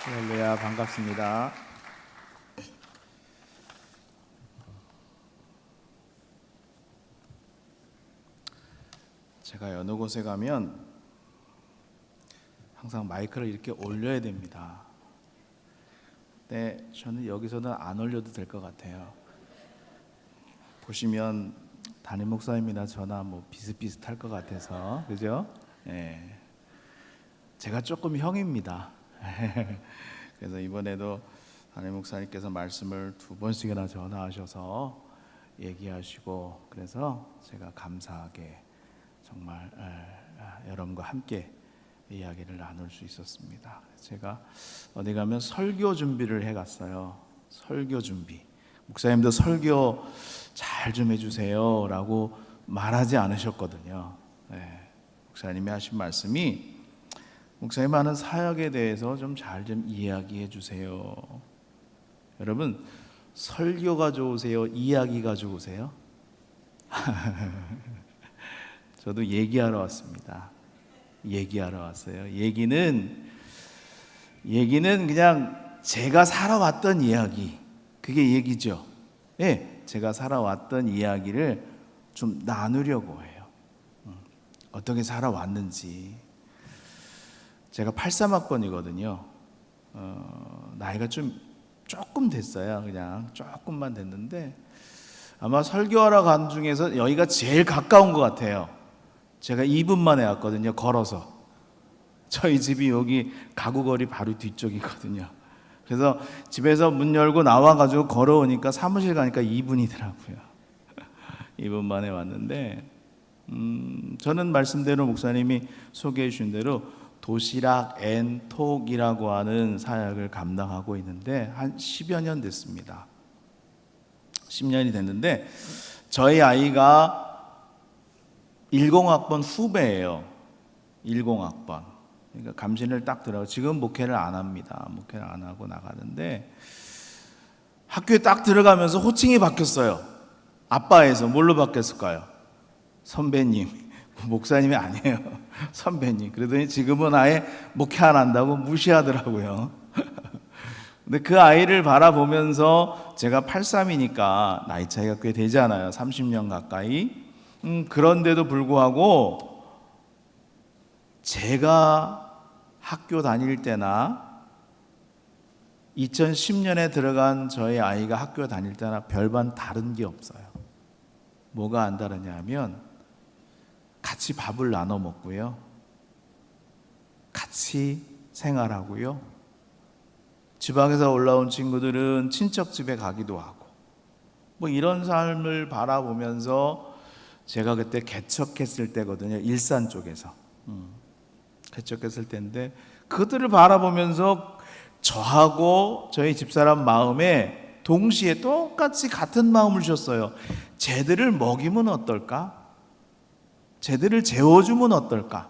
할렐루야, 반갑습니다. 제가 어느 곳에 가면 항상 마이크를 이렇게 올려야 됩니다. 근데 저는 여기서는 안 올려도 될 것 같아요. 보시면 담임 목사님이나 저나 뭐 비슷비슷할 것 같아서, 그죠? 예. 제가 조금 형입니다. 그래서 이번에도 담임 목사님께서 말씀을 2번씩이나 전하셔서 얘기하시고, 그래서 제가 감사하게 정말 여러분과 함께 이야기를 나눌 수 있었습니다. 제가 어디 가면 설교 준비를 해갔어요. 설교 준비. 목사님도 설교 잘 좀 해주세요 라고 말하지 않으셨거든요. 목사님이 하신 말씀이, 목사님 하는 사역에 대해서 좀 잘 좀 이야기해 주세요. 여러분, 설교가 좋으세요? 이야기가 좋으세요? 저도 얘기하러 왔습니다. 얘기하러 왔어요. 얘기는 그냥 제가 살아왔던 이야기, 그게 얘기죠. 예, 제가 살아왔던 이야기를 좀 나누려고 해요. 어떻게 살아왔는지. 제가 83학번이거든요. 나이가 조금 됐어요. 그냥 조금만 됐는데, 아마 설교하러 간 중에서 여기가 제일 가까운 것 같아요. 제가 2분 만에 왔거든요. 걸어서. 저희 집이 여기 가구거리 바로 뒤쪽이거든요. 그래서 집에서 문 열고 나와가지고 걸어오니까 사무실 가니까 2분이더라고요. 2분 만에 왔는데, 저는 말씀대로 목사님이 소개해 주신 대로 도시락 앤 톡이라고 하는 사역을 감당하고 있는데 한 10여 년 됐습니다. 10년이 됐는데 저희 아이가 10학번 후배예요. 10학번. 그러니까 감신을 딱 들어가고, 지금 목회를 안 합니다. 목회를 안 하고 나가는데, 학교에 딱 들어가면서 호칭이 바뀌었어요. 아빠에서 뭘로 바뀌었을까요? 선배님. 목사님이 아니에요. 선배님. 그러더니 지금은 아예 목회 안 한다고 무시하더라고요. 근데 그 아이를 바라보면서, 제가 83이니까 나이 차이가 꽤 되잖아요. 30년 가까이. 그런데도 불구하고 제가 학교 다닐 때나 2010년에 들어간 저희 아이가 학교 다닐 때나 별반 다른 게 없어요. 뭐가 안 다르냐 하면, 같이 밥을 나눠 먹고요, 같이 생활하고요, 지방에서 올라온 친구들은 친척 집에 가기도 하고, 뭐 이런 삶을 바라보면서, 제가 그때 개척했을 때거든요. 일산 쪽에서 개척했을 때인데, 그들을 바라보면서 저하고 저희 집사람 마음에 동시에 똑같이 같은 마음을 주셨어요. 쟤들을 먹이면 어떨까? 쟤들을 재워주면 어떨까?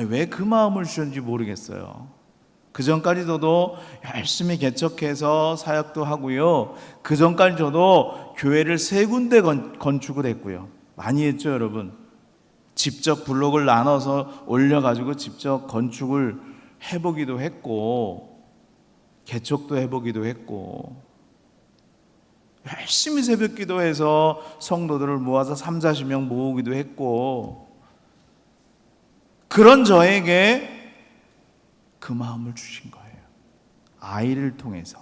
왜 그 마음을 주셨는지 모르겠어요. 그 전까지 저도 열심히 개척해서 사역도 하고요, 그 전까지 저도 교회를 3군데 건축을 했고요. 많이 했죠, 여러분. 직접 블록을 나눠서 올려가지고 직접 건축을 해보기도 했고, 개척도 해보기도 했고, 열심히 새벽 기도해서 성도들을 모아서 30-40명 모으기도 했고, 그런 저에게 그 마음을 주신 거예요. 아이를 통해서.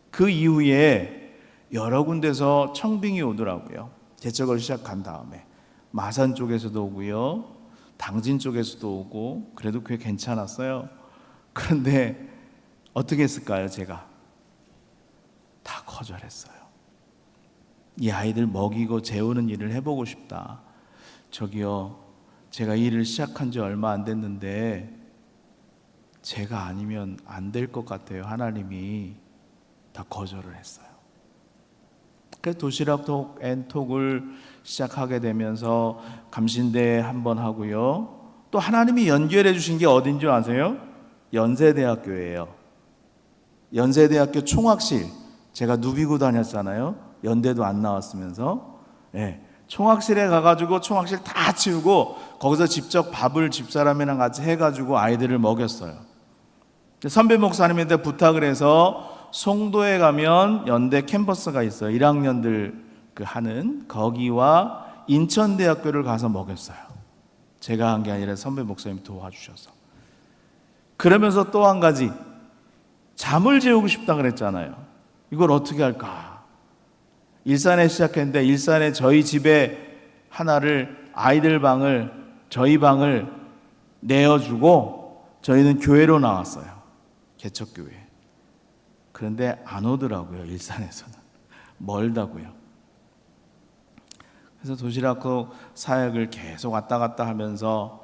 그 이후에 여러 군데서 청빙이 오더라고요. 개척을 시작한 다음에 마산 쪽에서도 오고요, 당진 쪽에서도 오고, 그래도 꽤 괜찮았어요. 그런데 어떻게 했을까요? 제가 다 거절했어요. 이 아이들 먹이고 재우는 일을 해보고 싶다. 저기요, 제가 일을 시작한 지 얼마 안 됐는데 제가 아니면 안 될 것 같아요. 하나님이. 다 거절을 했어요. 그래서 도시락 톡 앤 톡을 시작하게 되면서 감신대 한번 하고요, 또 하나님이 연결해 주신 게 어딘지 아세요? 연세대학교예요. 연세대학교 총학실. 제가 누비고 다녔잖아요. 연대도 안 나왔으면서. 총학실에 가가지고 총학실 다 치우고 거기서 직접 밥을 집사람이랑 같이 해가지고 아이들을 먹였어요. 선배 목사님한테 부탁을 해서 송도에 가면 연대 캠퍼스가 있어요. 1학년들 하는 거기와 인천대학교를 가서 먹였어요. 제가 한 게 아니라 선배 목사님이 도와주셔서. 그러면서 또 한 가지, 잠을 재우고 싶다 그랬잖아요. 이걸 어떻게 할까? 일산에 시작했는데 일산에 저희 집에 하나를, 아이들 방을, 저희 방을 내어주고 저희는 교회로 나왔어요. 개척교회. 그런데 안 오더라고요. 일산에서는 멀다고요. 그래서 도시락 사역을 계속 왔다 갔다 하면서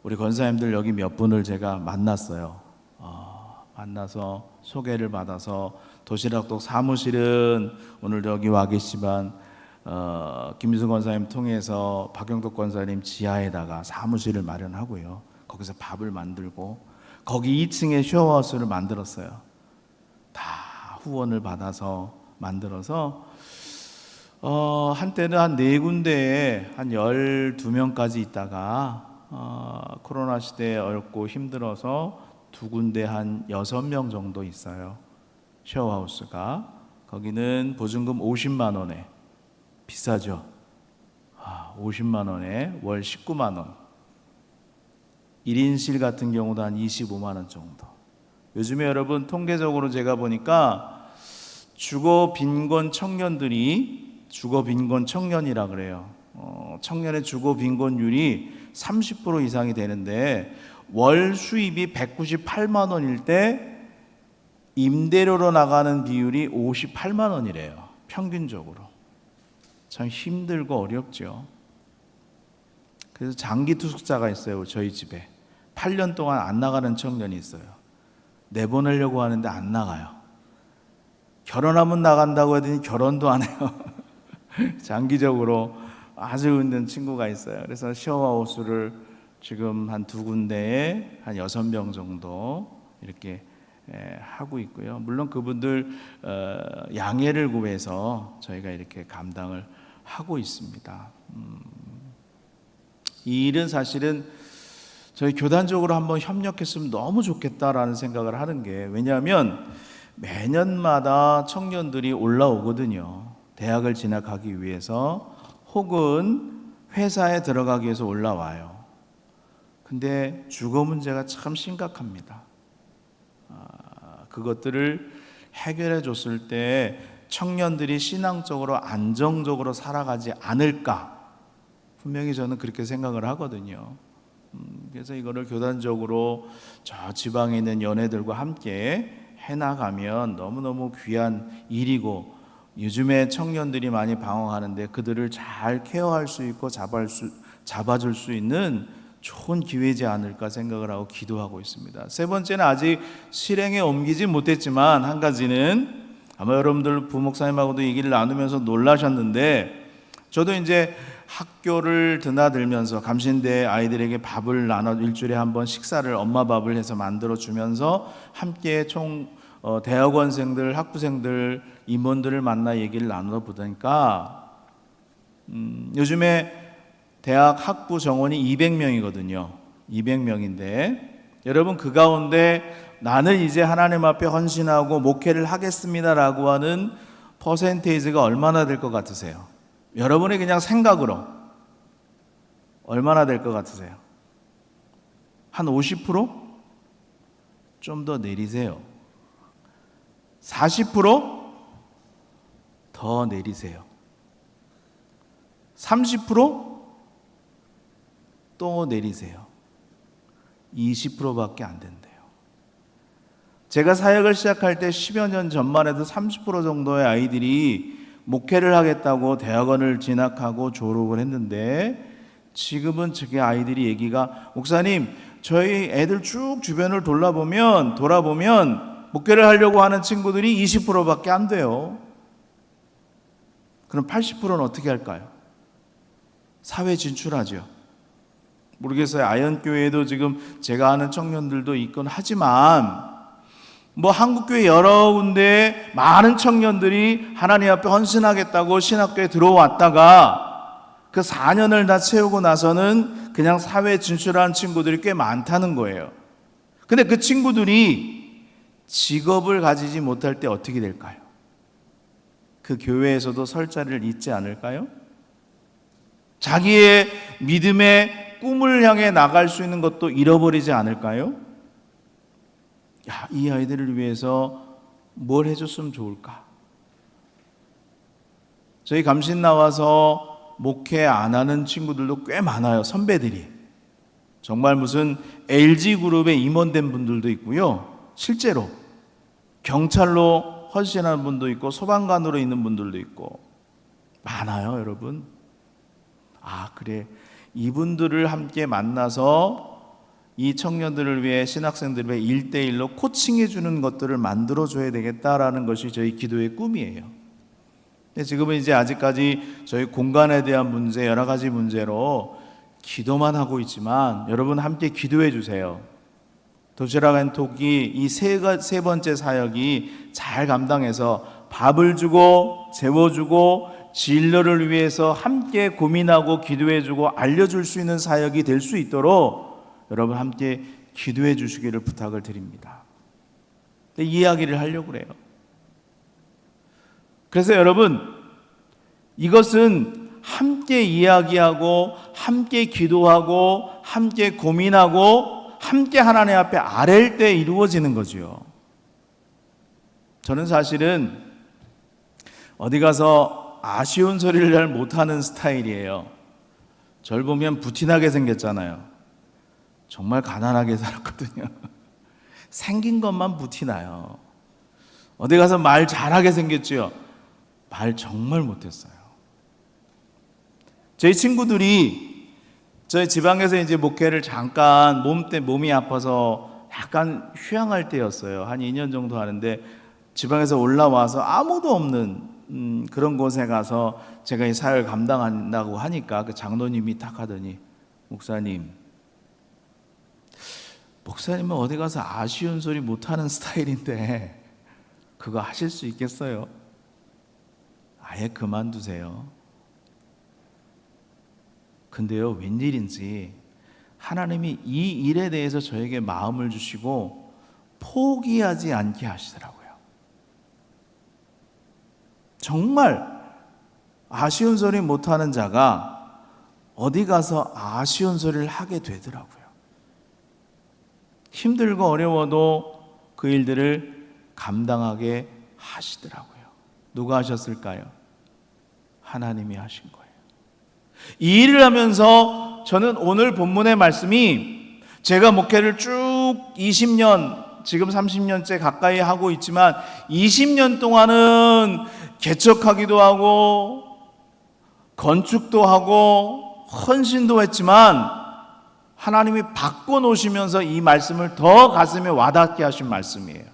우리 권사님들 여기 몇 분을 제가 만났어요. 만나서 소개를 받아서 도시락독 사무실은 오늘 여기 와 계시지만 김유승 권사님 통해서 박영덕 권사님 지하에다가 사무실을 마련하고요. 거기서 밥을 만들고 거기 2층에 쉐어하우스를 만들었어요. 다 후원을 받아서 만들어서 한때는 한 4군데에 한 12명까지 있다가 코로나 시대에 어렵고 힘들어서 2군데 한 6명 정도 있어요. 쉐어하우스가. 거기는 보증금 50만 원에, 비싸죠. 50만 원에 월 19만 원. 1인실 같은 경우도 한 25만 원 정도. 요즘에 여러분 통계적으로 제가 보니까 주거 빈곤 청년들이, 주거 빈곤 청년이라 그래요. 청년의 주거 빈곤율이 30% 이상이 되는데 월 수입이 198만 원일 때 임대료로 나가는 비율이 58만 원이래요. 평균적으로. 참 힘들고 어렵죠. 그래서 장기 투숙자가 있어요. 저희 집에 8년 동안 안 나가는 청년이 있어요. 내보내려고 하는데 안 나가요. 결혼하면 나간다고 하더니 결혼도 안 해요. 장기적으로 아주 있는 친구가 있어요. 그래서 쉐어하우스를 지금 한 2군데에 한 6명 정도 이렇게 하고 있고요. 물론 그분들 양해를 구해서 저희가 이렇게 감당을 하고 있습니다. 이 일은 사실은 저희 교단적으로 한번 협력했으면 너무 좋겠다라는 생각을 하는 게, 왜냐하면 매년마다 청년들이 올라오거든요. 대학을 진학하기 위해서 혹은 회사에 들어가기 위해서 올라와요. 근데 주거 문제가 참 심각합니다. 그것들을 해결해 줬을 때 청년들이 신앙적으로 안정적으로 살아가지 않을까, 분명히 저는 그렇게 생각을 하거든요. 그래서 이거를 교단적으로 저 지방에 있는 연회들과 함께 해나가면 너무너무 귀한 일이고, 요즘에 청년들이 많이 방황하는데 그들을 잘 케어할 수 있고 잡아줄 수 있는 좋은 기회지 않을까 생각을 하고 기도하고 있습니다. 세 번째는 아직 실행에 옮기지 못했지만, 한 가지는 아마 여러분들 부목사님하고도 얘기를 나누면서 놀라셨는데, 저도 이제 학교를 드나들면서 감신대 아이들에게 밥을 나눠 일주일에 한 번 식사를 엄마 밥을 해서 만들어 주면서 함께 대학원생들, 학부생들, 임원들을 만나 얘기를 나눠 보니까 요즘에 대학 학부 정원이 200명이거든요. 200명인데 여러분, 그 가운데 나는 이제 하나님 앞에 헌신하고 목회를 하겠습니다라고 하는 퍼센테이지가 얼마나 될 것 같으세요? 여러분의 그냥 생각으로 얼마나 될 것 같으세요? 한 50%? 좀 더 내리세요. 40%? 더 내리세요. 30%? 또 내리세요. 20%밖에 안 된대요. 제가 사역을 시작할 때 10여 년 전만 해도 30% 정도의 아이들이 목회를 하겠다고 대학원을 진학하고 졸업을 했는데, 지금은 저기 아이들이 얘기가, 목사님 저희 애들 쭉 주변을 돌아보면 목회를 하려고 하는 친구들이 20%밖에 안 돼요. 그럼 80%는 어떻게 할까요? 사회 진출하죠. 모르겠어요. 아현교회도 지금 제가 아는 청년들도 있건 하지만, 한국교회 여러 군데 많은 청년들이 하나님 앞에 헌신하겠다고 신학교에 들어왔다가 그 4년을 다 채우고 나서는 그냥 사회에 진출한 친구들이 꽤 많다는 거예요. 근데 그 친구들이 직업을 가지지 못할 때 어떻게 될까요? 그 교회에서도 설 자리를 잇지 않을까요? 자기의 믿음의 꿈을 향해 나갈 수 있는 것도 잃어버리지 않을까요? 야, 이 아이들을 위해서 뭘 해줬으면 좋을까? 저희 감신 나와서 목회 안 하는 친구들도 꽤 많아요. 선배들이. 정말 무슨 LG그룹에 임원된 분들도 있고요. 실제로 경찰로 헌신하는 분도 있고 소방관으로 있는 분들도 있고 많아요, 여러분. 아, 그래. 이분들을 함께 만나서 이 청년들을 위해, 신학생들을 위해 1대1로 코칭해 주는 것들을 만들어 줘야 되겠다라는 것이 저희 기도의 꿈이에요. 근데 지금은 이제 아직까지 저희 공간에 대한 문제, 여러 가지 문제로 기도만 하고 있지만 여러분 함께 기도해 주세요. 도시락 앤 톡이 이 세 번째 사역이 잘 감당해서 밥을 주고 재워주고 진료를 위해서 함께 고민하고 기도해주고 알려줄 수 있는 사역이 될 수 있도록 여러분 함께 기도해 주시기를 부탁을 드립니다. 이 이야기를 하려고 그래요. 그래서 여러분, 이것은 함께 이야기하고 함께 기도하고 함께 고민하고 함께 하나님 앞에 아랠 때 이루어지는 거죠. 저는 사실은 어디 가서 아쉬운 소리를 잘 못하는 스타일이에요. 절 보면 부티나게 생겼잖아요. 정말 가난하게 살았거든요. 생긴 것만 부티나요. 어디 가서 말 잘하게 생겼지요. 말 정말 못했어요. 저희 친구들이 저희 지방에서 이제 목회를 잠깐 몸이 아파서 약간 휴양할 때였어요. 한 2년 정도 하는데 지방에서 올라와서 아무도 없는 그런 곳에 가서 제가 이 사역을 감당한다고 하니까 그 장로님이 딱 하더니 목사님은 어디 가서 아쉬운 소리 못하는 스타일인데 그거 하실 수 있겠어요? 아예 그만두세요. 근데요, 웬일인지 하나님이 이 일에 대해서 저에게 마음을 주시고 포기하지 않게 하시더라고요. 정말 아쉬운 소리 못하는 자가 어디 가서 아쉬운 소리를 하게 되더라고요. 힘들고 어려워도 그 일들을 감당하게 하시더라고요. 누가 하셨을까요? 하나님이 하신 거예요. 이 일을 하면서 저는 오늘 본문의 말씀이 제가 목회를 쭉 20년, 지금 30년째 가까이 하고 있지만 20년 동안은 개척하기도 하고 건축도 하고 헌신도 했지만 하나님이 바꿔놓으시면서 이 말씀을 더 가슴에 와닿게 하신 말씀이에요.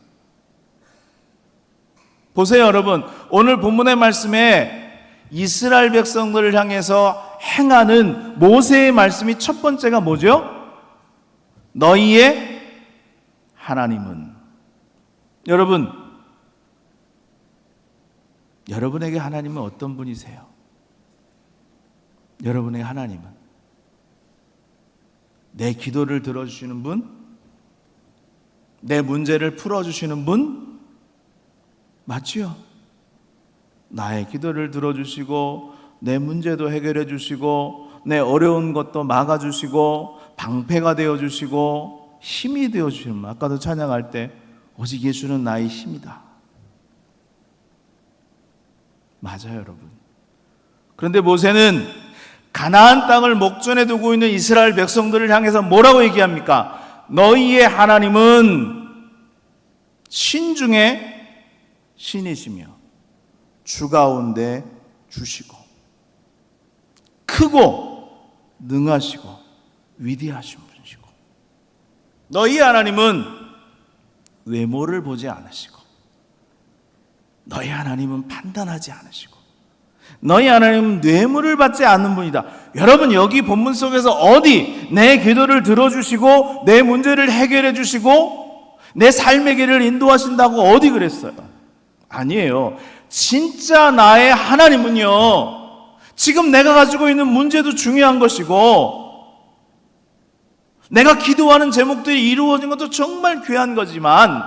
보세요, 여러분. 오늘 본문의 말씀에 이스라엘 백성들을 향해서 행하는 모세의 말씀이 첫 번째가 뭐죠? 너희의 하나님은. 여러분, 여러분에게 하나님은 어떤 분이세요? 여러분의 하나님은 내 기도를 들어주시는 분? 내 문제를 풀어주시는 분? 맞지요? 나의 기도를 들어주시고 내 문제도 해결해 주시고 내 어려운 것도 막아주시고 방패가 되어주시고 힘이 되어주시는 분. 아까도 찬양할 때 오직 예수는 나의 힘이다. 맞아요, 여러분. 그런데 모세는 가나안 땅을 목전에 두고 있는 이스라엘 백성들을 향해서 뭐라고 얘기합니까? 너희의 하나님은 신 중에 신이시며 주 가운데 주시고 크고 능하시고 위대하신 분이시고 너희 하나님은 외모를 보지 않으시고 너희 하나님은 판단하지 않으시고 너희 하나님은 뇌물을 받지 않는 분이다. 여러분, 여기 본문 속에서 어디 내 기도를 들어주시고 내 문제를 해결해 주시고 내 삶의 길을 인도하신다고 어디 그랬어요? 아니에요. 진짜 나의 하나님은요, 지금 내가 가지고 있는 문제도 중요한 것이고 내가 기도하는 제목들이 이루어진 것도 정말 귀한 거지만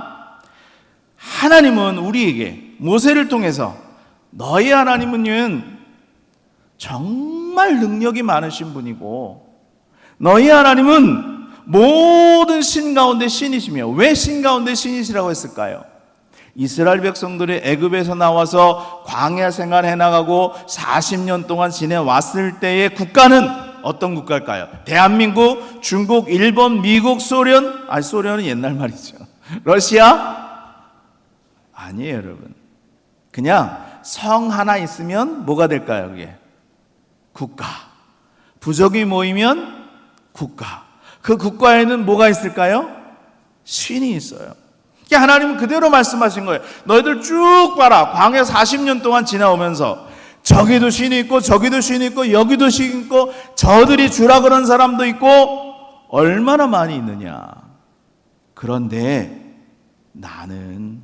하나님은 우리에게 모세를 통해서 너희 하나님은 정말 능력이 많으신 분이고 너희 하나님은 모든 신 가운데 신이시며, 왜 신 가운데 신이시라고 했을까요? 이스라엘 백성들이 애굽에서 나와서 광야 생활 해나가고 40년 동안 지내왔을 때의 국가는 어떤 국가일까요? 대한민국, 중국, 일본, 미국, 소련? 아니, 소련은 옛날 말이죠. 러시아? 아니에요, 여러분. 그냥 성 하나 있으면 뭐가 될까요, 그게? 국가. 부족이 모이면 국가. 그 국가에는 뭐가 있을까요? 신이 있어요. 하나님은 그대로 말씀하신 거예요. 너희들 쭉 봐라. 광야 40년 동안 지나오면서 저기도 신이 있고 저기도 신이 있고 여기도 신이 있고 저들이 주라 그런 사람도 있고 얼마나 많이 있느냐. 그런데 나는,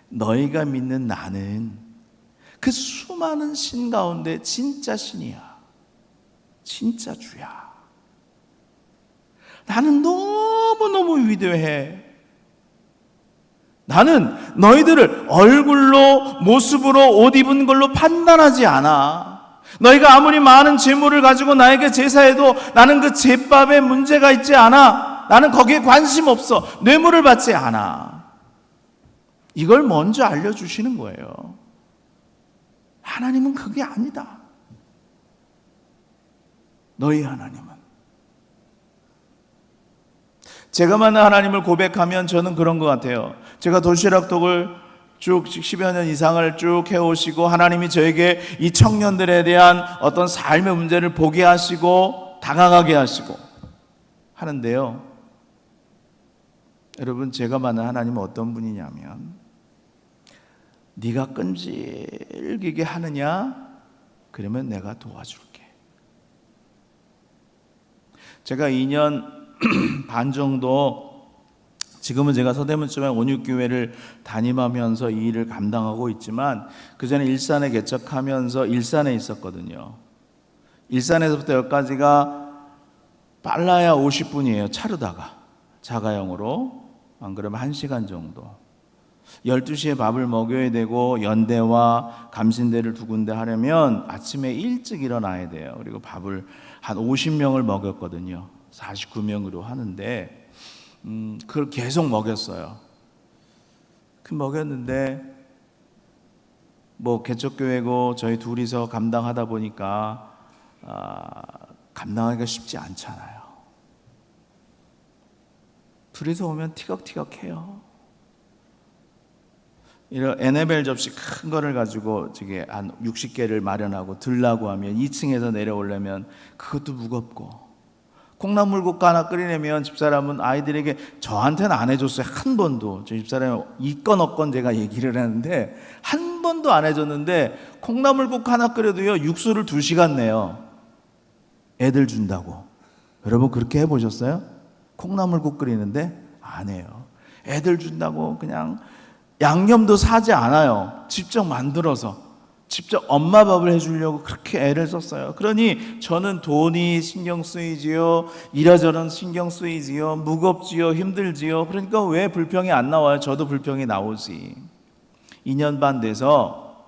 너희가 믿는 나는 그 수많은 신 가운데 진짜 신이야. 진짜 주야. 나는 너무너무 위대해. 나는 너희들을 얼굴로, 모습으로, 옷 입은 걸로 판단하지 않아. 너희가 아무리 많은 재물을 가지고 나에게 제사해도 나는 그 제밥에 문제가 있지 않아. 나는 거기에 관심 없어. 뇌물을 받지 않아. 이걸 먼저 알려주시는 거예요. 하나님은 그게 아니다. 너희 하나님은. 제가 만난 하나님을 고백하면 저는 그런 것 같아요. 제가 도시락톡을 쭉 10여 년 이상을 쭉 해오시고 하나님이 저에게 이 청년들에 대한 어떤 삶의 문제를 보게 하시고 다가가게 하시고 하는데요. 여러분, 제가 만난 하나님은 어떤 분이냐면 네가 끈질기게 하느냐? 그러면 내가 도와줄게. 제가 2년 반 정도, 지금은 제가 서대문점에 온육교회를 담임하면서 이 일을 감당하고 있지만 그 전에 일산에 개척하면서 일산에 있었거든요. 일산에서부터 여기까지가 빨라야 50분이에요. 차르다가 자가용으로. 안 그러면 1시간 정도. 12시에 밥을 먹여야 되고 연대와 감신대를 두 군데 하려면 아침에 일찍 일어나야 돼요. 그리고 밥을 한 50명을 먹였거든요. 49명으로 하는데 그걸 계속 먹였어요. 그 먹였는데 뭐 개척교회고 저희 둘이서 감당하다 보니까 감당하기가 쉽지 않잖아요. 둘이서 오면 티격태격해요. 이런 에네벨 접시 큰 거를 가지고 저게 한 60개를 마련하고 들라고 하면 2층에서 내려오려면 그것도 무겁고, 콩나물국 하나 끓이려면 집사람은 아이들에게, 저한테는 안 해줬어요. 한 번도. 저희 집사람이 있건 없건 제가 얘기를 했는데 한 번도 안 해줬는데 콩나물국 하나 끓여도요 육수를 2시간 내요. 애들 준다고. 여러분 그렇게 해보셨어요? 콩나물국 끓이는데 안 해요. 애들 준다고 그냥 양념도 사지 않아요. 직접 만들어서 직접 엄마 밥을 해주려고 그렇게 애를 썼어요. 그러니 저는 돈이 신경 쓰이지요, 이러저런 신경 쓰이지요, 무겁지요, 힘들지요. 그러니까 왜 불평이 안 나와요? 저도 불평이 나오지. 2년 반 돼서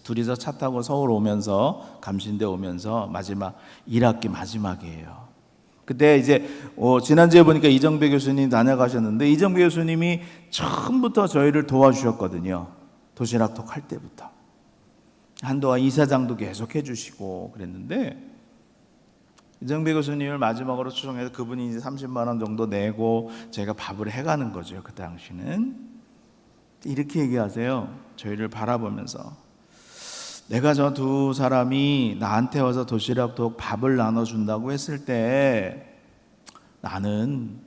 둘이서 차 타고 서울 오면서, 감신대 오면서 마지막 1학기 마지막이에요. 그때 이제 지난주에 보니까 이정배 교수님 다녀가셨는데 이정배 교수님이 처음부터 저희를 도와주셨거든요. 도시락톡 할 때부터. 한동안 이사장도 계속 해주시고 그랬는데 이정배 교수님을 마지막으로 초청해서 그분이 이제 30만 원 정도 내고 제가 밥을 해가는 거죠. 그 당시는 이렇게 얘기하세요. 저희를 바라보면서, 내가 저 두 사람이 나한테 와서 도시락톡 밥을 나눠준다고 했을 때 나는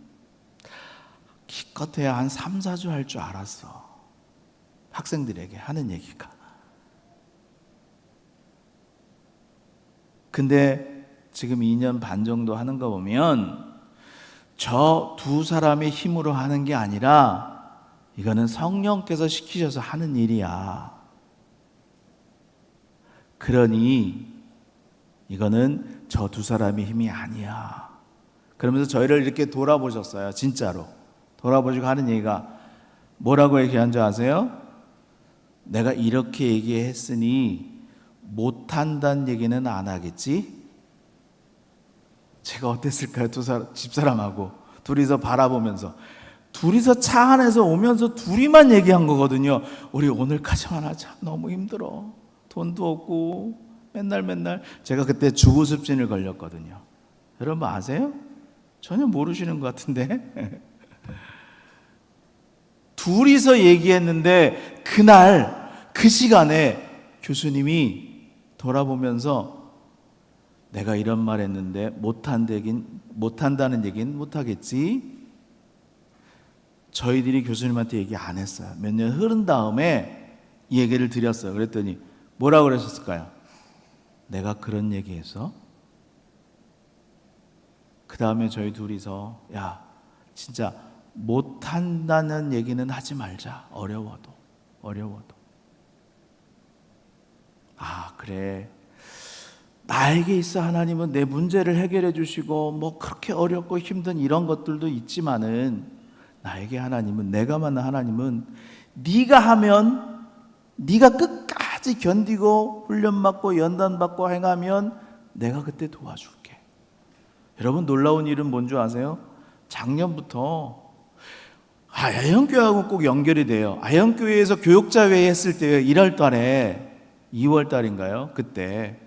기껏해야 한 3, 4주 할 줄 알았어. 학생들에게 하는 얘기가. 근데 지금 2년 반 정도 하는 거 보면 저 두 사람의 힘으로 하는 게 아니라 이거는 성령께서 시키셔서 하는 일이야. 그러니 이거는 저 두 사람의 힘이 아니야. 그러면서 저희를 이렇게 돌아보셨어요. 진짜로 돌아보시고 하는 얘기가, 뭐라고 얘기한 줄 아세요? 내가 이렇게 얘기했으니 못한다는 얘기는 안 하겠지? 제가 어땠을까요? 집사람하고 둘이서 바라보면서, 둘이서 차 안에서 오면서 둘이만 얘기한 거거든요. 우리 오늘까지만 하자. 너무 힘들어. 돈도 없고 맨날. 제가 그때 주부습진을 걸렸거든요. 여러분 아세요? 전혀 모르시는 것 같은데. 둘이서 얘기했는데 그날 그 시간에 교수님이 돌아보면서 내가 이런 말 했는데 못한다는 얘기는 못하겠지? 저희들이 교수님한테 얘기 안 했어요. 몇 년 흐른 다음에 이 얘기를 드렸어요. 그랬더니 뭐라고 그러셨을까요? 내가 그런 얘기해서? 그 다음에 저희 둘이서 야 진짜 못한다는 얘기는 하지 말자. 어려워도. 아 그래, 나에게 있어 하나님은 내 문제를 해결해 주시고 뭐 그렇게 어렵고 힘든 이런 것들도 있지만은 나에게 하나님은, 내가 만난 하나님은 네가 하면, 네가 끝까지 견디고 훈련받고 연단받고 행하면 내가 그때 도와줄게. 여러분 놀라운 일은 뭔지 아세요? 작년부터 아현교회하고 꼭 연결이 돼요. 아현교회에서 교육자회의 했을 때 1월 달에 2월 달인가요? 그때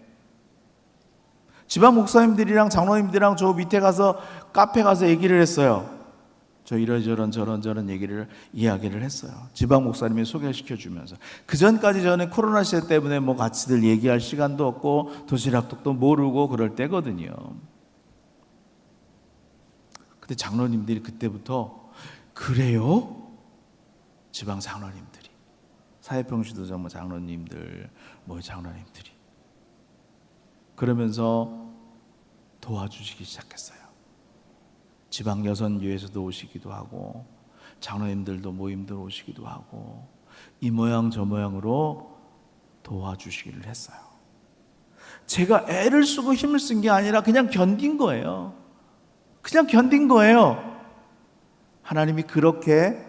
지방 목사님들이랑 장로님들이랑 저 밑에 가서 카페 가서 얘기를 했어요. 저 이러저런 저런 이야기를 했어요. 지방 목사님이 소개시켜 주면서. 그 전까지 저는 코로나 시대 때문에 뭐 같이들 얘기할 시간도 없고 도시락도 모르고 그럴 때거든요. 근데 장로님들이 그때부터 그래요? 지방 장로님들이, 사회평시도정 뭐 장로님들, 뭐 장로님들이 그러면서 도와주시기 시작했어요. 지방 여선교회에서도 오시기도 하고 장로님들도 모임들 오시기도 하고 이 모양 저 모양으로 도와주시기를 했어요. 제가 애를 쓰고 힘을 쓴 게 아니라 그냥 견딘 거예요. 하나님이 그렇게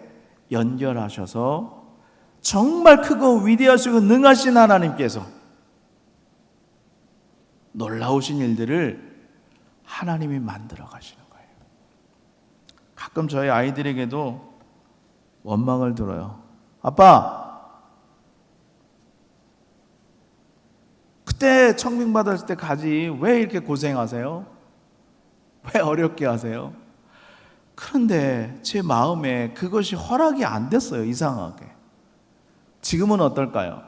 연결하셔서 정말 크고 위대하시고 능하신 하나님께서 놀라우신 일들을 하나님이 만들어 가시는 거예요. 가끔 저희 아이들에게도 원망을 들어요. 아빠, 그때 청빙 받았을 때 가지 왜 이렇게 고생하세요? 왜 어렵게 하세요? 그런데 제 마음에 그것이 허락이 안 됐어요. 이상하게. 지금은 어떨까요?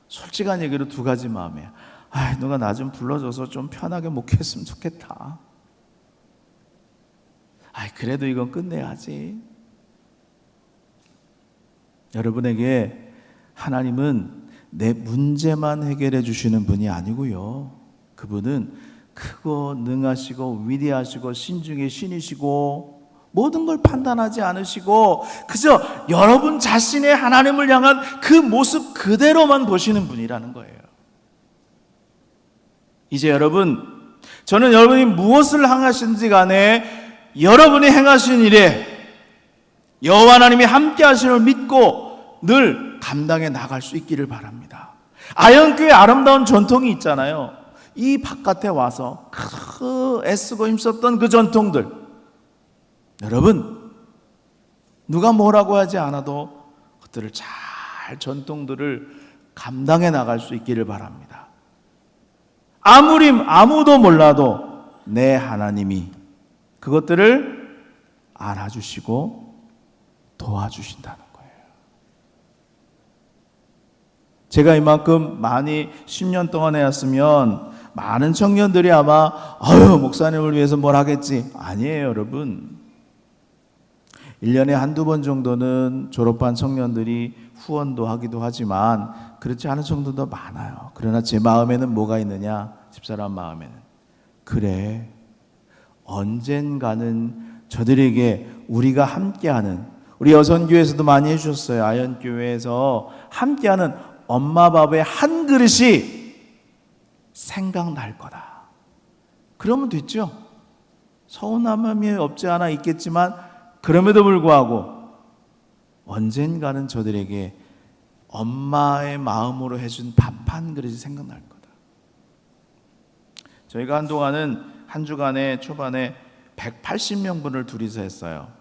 솔직한 얘기로 두 가지 마음이에요. 누가 나 좀 불러줘서 좀 편하게 목회했으면 좋겠다. 그래도 이건 끝내야지. 여러분에게 하나님은 내 문제만 해결해 주시는 분이 아니고요. 그분은 크고 능하시고 위대하시고 신중의 신이시고 모든 걸 판단하지 않으시고 그저 여러분 자신의 하나님을 향한 그 모습 그대로만 보시는 분이라는 거예요. 이제 여러분, 저는 여러분이 무엇을 행하신지 간에 여러분이 행하신 일에 여호와 하나님이 함께 하심을 믿고 늘 감당해 나갈 수 있기를 바랍니다. 아현교회 아름다운 전통이 있잖아요. 이 바깥에 와서 애쓰고 힘썼던 그 전통들, 여러분 누가 뭐라고 하지 않아도 그들을 잘 전통들을 감당해 나갈 수 있기를 바랍니다. 아무도 몰라도 내 하나님이 그것들을 알아주시고 도와주신다는 거예요. 제가 이만큼 많이 10년 동안 해왔으면 많은 청년들이 아마 목사님을 위해서 뭘 하겠지. 아니에요, 여러분. 1년에 한두 번 정도는 졸업한 청년들이 후원도 하기도 하지만 그렇지 않은 청년도 많아요. 그러나 제 마음에는 뭐가 있느냐? 집사람 마음에는 그래, 언젠가는 저들에게 우리가 함께하는, 우리 여선교회에서도 많이 해주셨어요. 아현교회에서 함께하는 엄마 밥의 한 그릇이 생각날 거다. 그러면 됐죠. 서운함이 없지 않아 있겠지만 그럼에도 불구하고 언젠가는 저들에게 엄마의 마음으로 해준 밥 한 그릇이 생각날 거다. 저희가 한동안은 한 주간에 초반에 180명분을 둘이서 했어요.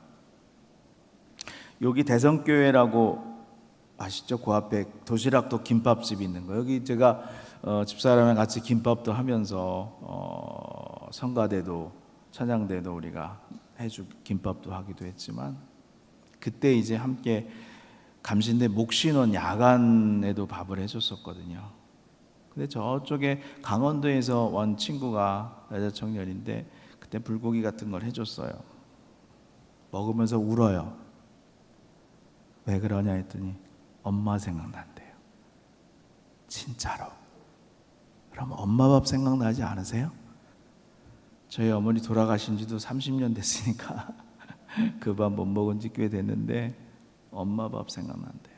여기 대성교회라고 아시죠? 그 앞에 도시락도 김밥집이 있는 거. 여기 제가 집사람이랑 같이 김밥도 하면서 성가대도 찬양대도 우리가 해주 김밥도 하기도 했지만, 그때 이제 함께 감신대 목신원 야간에도 밥을 해줬었거든요. 근데 저쪽에 강원도에서 온 친구가 여자 청년인데 그때 불고기 같은 걸 해줬어요. 먹으면서 울어요. 왜 그러냐 했더니 엄마 생각난대요. 진짜로. 그럼 엄마 밥 생각나지 않으세요? 저희 어머니 돌아가신 지도 30년 됐으니까 그 밥 못 먹은 지 꽤 됐는데 엄마 밥 생각난대요.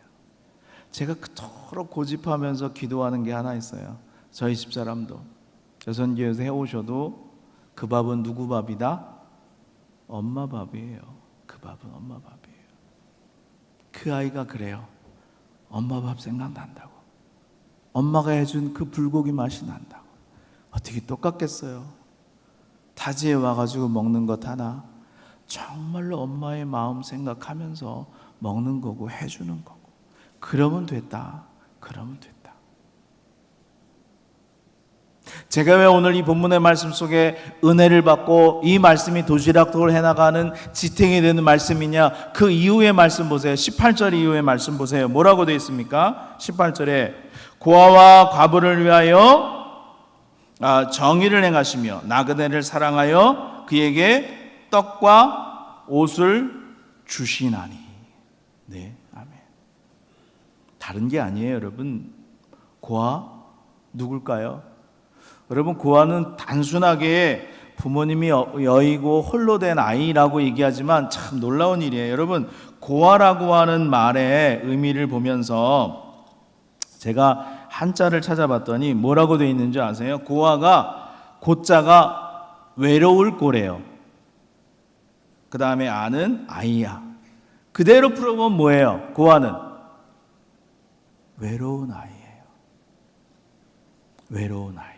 제가 그토록 고집하면서 기도하는 게 하나 있어요. 저희 집사람도 조선교회에서 해오셔도 그 밥은 누구 밥이다? 엄마 밥이에요. 그 밥은 엄마 밥이에요. 그 아이가 그래요. 엄마 밥 생각난다고. 엄마가 해준 그 불고기 맛이 난다고. 어떻게 똑같겠어요? 타지에 와가지고 먹는 것 하나 정말로 엄마의 마음 생각하면서 먹는 거고 해주는 거고. 그러면 됐다. 그러면 됐다. 제가 왜 오늘 이 본문의 말씀 속에 은혜를 받고 이 말씀이 도시락을 해나가는 지탱이 되는 말씀이냐? 그 이후의 말씀 보세요. 18절 이후의 말씀 보세요. 뭐라고 되어 있습니까? 18절에 고아와 과부를 위하여 정의를 행하시며 나그네를 사랑하여 그에게 떡과 옷을 주시나니. 네, 아멘. 다른 게 아니에요, 여러분. 고아 누굴까요? 여러분, 고아는 단순하게 부모님이 여의고 홀로 된 아이라고 얘기하지만 참 놀라운 일이에요. 여러분, 고아라고 하는 말의 의미를 보면서 제가 한자를 찾아봤더니 뭐라고 되어 있는지 아세요? 고아가 고자가 외로울 고래요. 그 다음에 아는 아이야. 그대로 풀어보면 뭐예요? 고아는 외로운 아이예요. 외로운 아이.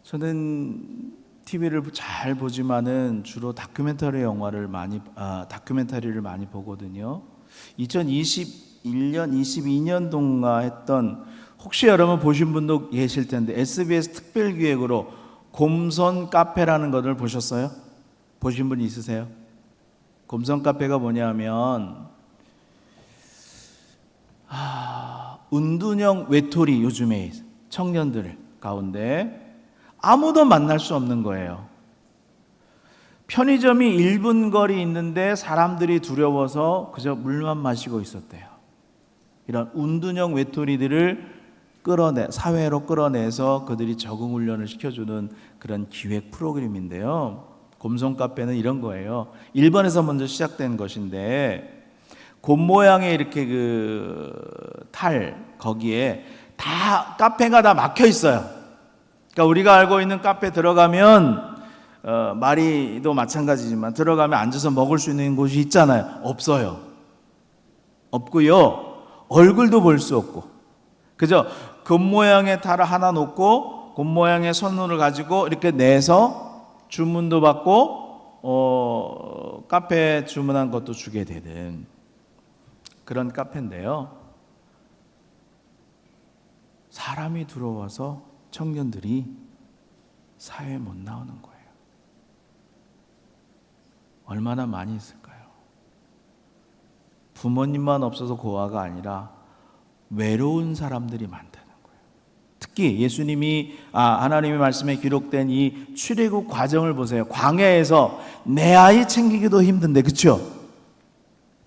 저는 TV를 잘 보지만은 주로 다큐멘터리를 많이 보거든요. 2021년, 22년도인가 했던, 혹시 여러분 보신 분도 계실 텐데 SBS 특별기획으로 곰선 카페라는 것을 보셨어요? 보신 분 있으세요? 곰선 카페가 뭐냐면 은둔형 외톨이, 요즘에 청년들 가운데 아무도 만날 수 없는 거예요. 편의점이 1분 거리 있는데 사람들이 두려워서 그저 물만 마시고 있었대요. 이런 은둔형 외톨이들을 사회로 끌어내서 그들이 적응 훈련을 시켜주는 그런 기획 프로그램인데요. 곰손 카페는 이런 거예요. 일본에서 먼저 시작된 것인데, 곰 모양의 이렇게 거기에 다 카페가 다 막혀 있어요. 그러니까 우리가 알고 있는 카페 들어가면 마리도 마찬가지지만 들어가면 앉아서 먹을 수 있는 곳이 있잖아요. 없어요. 없고요. 얼굴도 볼 수 없고. 그죠? 곰 모양의 탈을 하나 놓고 곰 모양의 선물을 가지고 이렇게 내서 주문도 받고 카페 주문한 것도 주게 되는 그런 카페인데요. 사람이 들어와서 청년들이 사회에 못 나오는 거예요. 얼마나 많이 있을까요? 부모님만 없어서 고아가 아니라 외로운 사람들이 많다는 거예요. 특히 예수님이 하나님의 말씀에 기록된 이 출애굽 과정을 보세요. 광야에서 내 아이 챙기기도 힘든데, 그렇죠?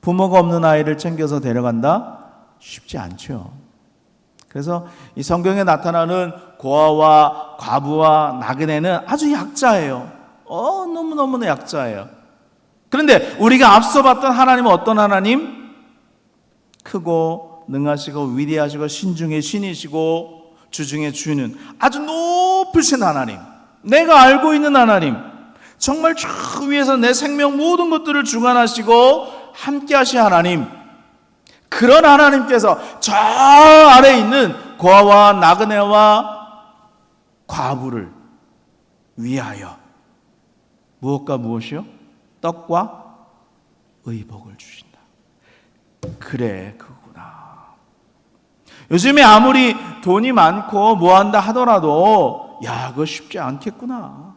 부모가 없는 아이를 챙겨서 데려간다? 쉽지 않죠. 그래서 이 성경에 나타나는 고아와 과부와 나그네는 아주 약자예요. 너무너무나 약자예요. 그런데 우리가 앞서 봤던 하나님은 어떤 하나님? 크고 능하시고 위대하시고 신중의 신이시고 주중의 주는 아주 높으신 하나님, 내가 알고 있는 하나님, 정말 저 위에서 내 생명 모든 것들을 주관하시고 함께 하신 하나님, 그런 하나님께서 저 아래에 있는 고아와 나그네와 과부를 위하여 무엇과 무엇이요? 떡과 의복을 주신다. 그래, 그거구나. 요즘에 아무리 돈이 많고 뭐한다 하더라도 야, 그거 쉽지 않겠구나.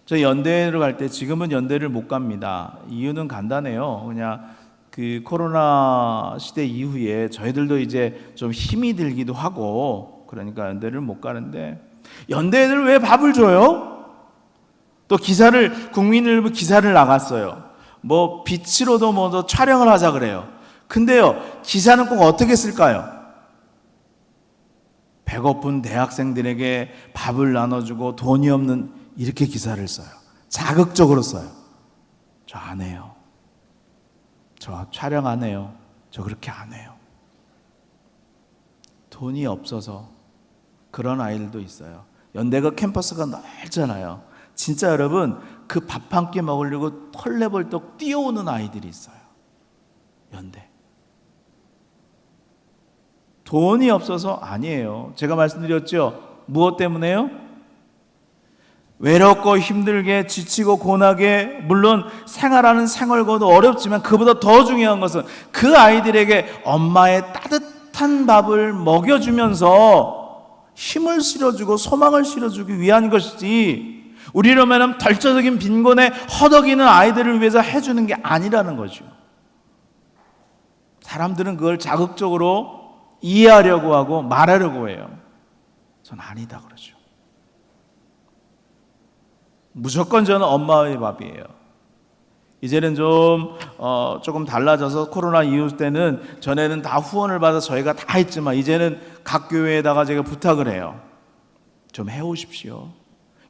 저 연대를 갈 때, 지금은 연대를 못 갑니다. 이유는 간단해요. 그냥 그 코로나 시대 이후에 저희들도 이제 좀 힘이 들기도 하고 그러니까 연대를 못 가는데, 연대 애들 왜 밥을 줘요? 또 기사를, 국민일보 기사를 나갔어요. 뭐 빛으로도 뭐 촬영을 하자 그래요. 근데요, 기사는 꼭 어떻게 쓸까요? 배고픈 대학생들에게 밥을 나눠주고 돈이 없는, 이렇게 기사를 써요. 자극적으로 써요. 저 안 해요. 저 촬영 안 해요. 저 그렇게 안 해요. 돈이 없어서 그런 아이들도 있어요. 연대가 캠퍼스가 넓잖아요. 진짜 여러분, 그 밥 한 끼 먹으려고 헐레벌떡 뛰어오는 아이들이 있어요. 연대. 돈이 없어서 아니에요. 제가 말씀드렸죠. 무엇 때문에요? 외롭고 힘들게 지치고 고나게, 물론 생활하는 생활고도 어렵지만 그보다 더 중요한 것은 그 아이들에게 엄마의 따뜻한 밥을 먹여주면서 힘을 실어주고 소망을 실어주기 위한 것이지, 우리로면 덜저적인 빈곤에 허덕이는 아이들을 위해서 해주는 게 아니라는 거죠. 사람들은 그걸 자극적으로 이해하려고 하고 말하려고 해요. 전 아니다 그러죠. 무조건 저는 엄마의 밥이에요. 이제는 조금 달라져서, 코로나 이후 때는, 전에는 다 후원을 받아 저희가 다 했지만 이제는 각 교회에다가 제가 부탁을 해요. 좀 해오십시오.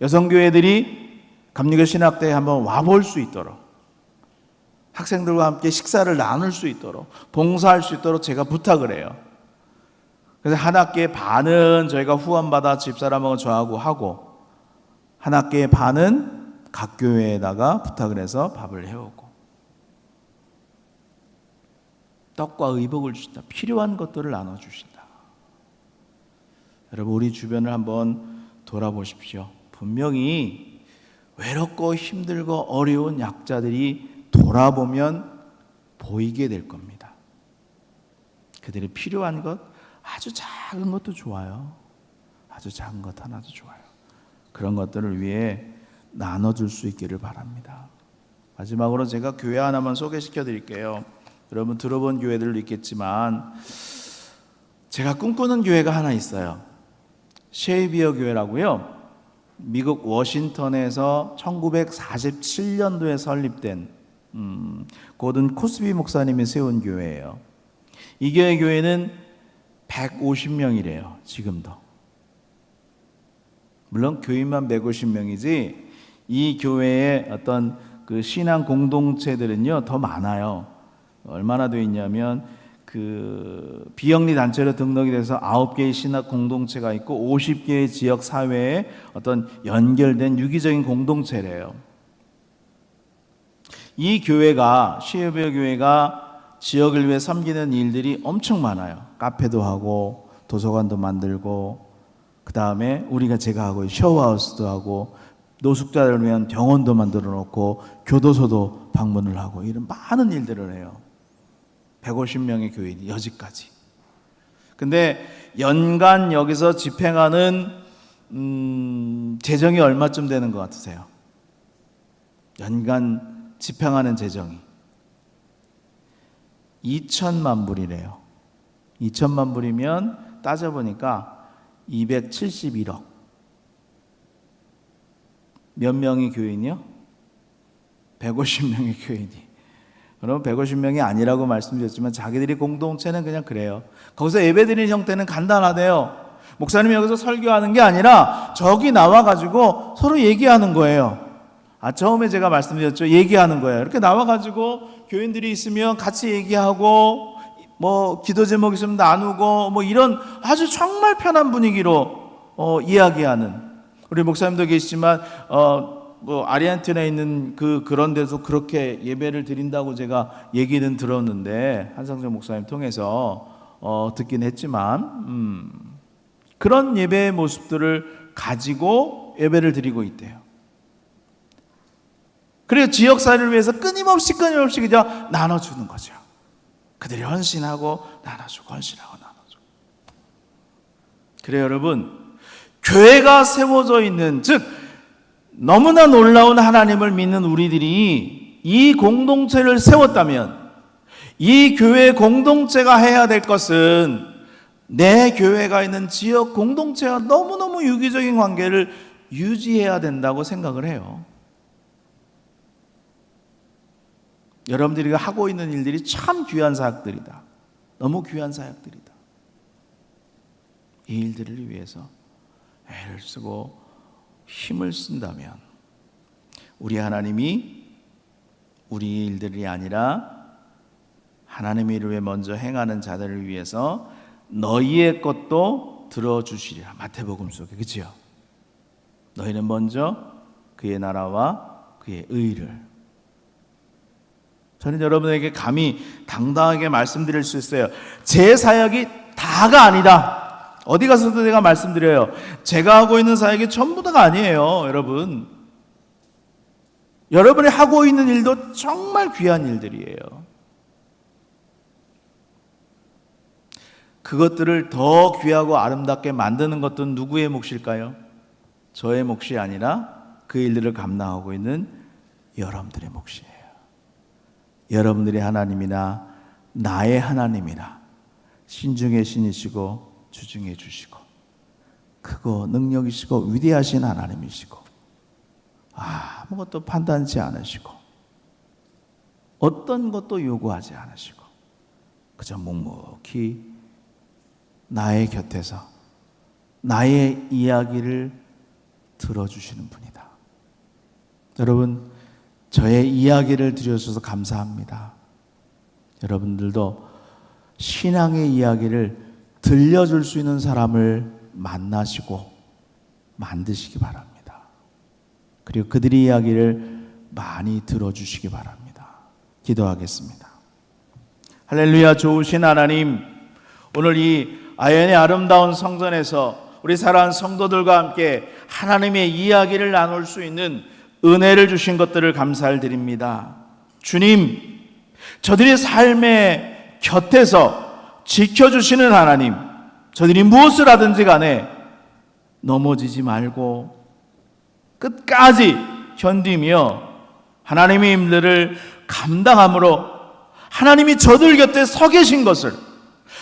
여성교회들이 감리교 신학대에 한번 와볼 수 있도록, 학생들과 함께 식사를 나눌 수 있도록, 봉사할 수 있도록 제가 부탁을 해요. 그래서 한 학기에 반은 저희가 후원받아 집사람하고 저하고 하고, 한 학기의 반은 각 교회에다가 부탁을 해서 밥을 해오고, 떡과 의복을 주신다. 필요한 것들을 나눠주신다. 여러분, 우리 주변을 한번 돌아보십시오. 분명히 외롭고 힘들고 어려운 약자들이 돌아보면 보이게 될 겁니다. 그들이 필요한 것, 아주 작은 것도 좋아요. 아주 작은 것 하나도 좋아요. 그런 것들을 위해 나눠줄 수 있기를 바랍니다. 마지막으로 제가 교회 하나만 소개시켜 드릴게요. 여러분 들어본 교회들도 있겠지만 제가 꿈꾸는 교회가 하나 있어요. 쉐이비어 교회라고요. 미국 워싱턴에서 1947년도에 설립된 고든 코스비 목사님이 세운 교회예요. 이 교회는 150명이래요. 지금도. 물론 교인만 150명이지 이 교회의 어떤 그 신앙 공동체들은요 더 많아요. 얼마나 되어 있냐면 그 비영리 단체로 등록이 돼서 9개의 신학 공동체가 있고 50개의 지역 사회에 어떤 연결된 유기적인 공동체래요. 이 교회가, 시에베어 교회가 지역을 위해 섬기는 일들이 엄청 많아요. 카페도 하고 도서관도 만들고, 그 다음에 제가 하고 샤워하우스도 하고, 노숙자들을 위한 병원도 만들어 놓고, 교도소도 방문을 하고, 이런 많은 일들을 해요. 150명의 교인이 여지까지. 근데 연간 여기서 집행하는 재정이 얼마쯤 되는 것 같으세요? 연간 집행하는 재정이 2천만 불이래요. 2천만 불이면 따져보니까 271억. 몇 명의 교인이요? 150명의 교인이. 그럼 150명이 아니라고 말씀드렸지만 자기들이 공동체는 그냥 그래요. 거기서 예배드리는 형태는 간단하대요. 목사님이 여기서 설교하는 게 아니라 저기 나와가지고 서로 얘기하는 거예요. 처음에 제가 말씀드렸죠. 얘기하는 거예요. 이렇게 나와가지고 교인들이 있으면 같이 얘기하고, 뭐 기도 제목 있으면 나누고, 뭐 이런 아주 정말 편한 분위기로 이야기하는, 우리 목사님도 계시지만 뭐 아르헨티나에 있는 그런 데서 그렇게 예배를 드린다고 제가 얘기는 들었는데 한상정 목사님 통해서 듣긴 했지만 그런 예배의 모습들을 가지고 예배를 드리고 있대요. 그리고 지역사회를 위해서 끊임없이 그냥 나눠주는 거죠. 그들이 헌신하고 나눠주고 헌신하고 나눠주고. 그래요, 여러분. 교회가 세워져 있는, 즉 너무나 놀라운 하나님을 믿는 우리들이 이 공동체를 세웠다면 이 교회 공동체가 해야 될 것은 내 교회가 있는 지역 공동체와 너무너무 유기적인 관계를 유지해야 된다고 생각을 해요. 여러분들이 하고 있는 일들이 참 귀한 사역들이다. 너무 귀한 사역들이다. 이 일들을 위해서 애를 쓰고 힘을 쓴다면 우리 하나님이 우리 일들이 아니라 하나님의 일을 위해 먼저 행하는 자들을 위해서 너희의 것도 들어주시리라. 마태복음 속에, 그렇죠? 너희는 먼저 그의 나라와 그의 의를. 저는 여러분에게 감히 당당하게 말씀드릴 수 있어요. 제 사역이 다가 아니다. 어디 가서도 제가 말씀드려요. 제가 하고 있는 사역이 전부 다가 아니에요, 여러분. 여러분이 하고 있는 일도 정말 귀한 일들이에요. 그것들을 더 귀하고 아름답게 만드는 것도 누구의 몫일까요? 저의 몫이 아니라 그 일들을 감당하고 있는 여러분들의 몫이에요. 여러분들이 하나님이나 나의 하나님이나 신중의 신이시고 주중의 주시고 크고 능력이시고 위대하신 하나님이시고 아무것도 판단치 않으시고 어떤 것도 요구하지 않으시고 그저 묵묵히 나의 곁에서 나의 이야기를 들어주시는 분이다. 여러분, 저의 이야기를 들려주셔서 감사합니다. 여러분들도 신앙의 이야기를 들려줄 수 있는 사람을 만나시고 만드시기 바랍니다. 그리고 그들의 이야기를 많이 들어주시기 바랍니다. 기도하겠습니다. 할렐루야. 좋으신 하나님, 오늘 이 아연의 아름다운 성전에서 우리 사랑하는 성도들과 함께 하나님의 이야기를 나눌 수 있는 은혜를 주신 것들을 감사를 드립니다. 주님, 저들의 삶의 곁에서 지켜주시는 하나님, 저들이 무엇을 하든지 간에 넘어지지 말고 끝까지 견디며 하나님의 임무를 감당함으로 하나님이 저들 곁에 서 계신 것을,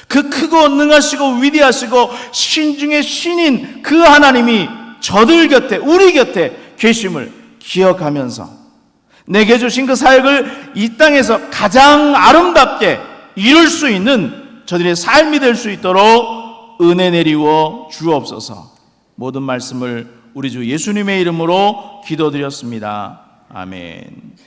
그 크고 능하시고 위대하시고 신중의 신인 그 하나님이 저들 곁에, 우리 곁에 계심을 기억하면서 내게 주신 그 사역을 이 땅에서 가장 아름답게 이룰 수 있는 저들의 삶이 될 수 있도록 은혜 내리워 주옵소서. 모든 말씀을 우리 주 예수님의 이름으로 기도드렸습니다. 아멘.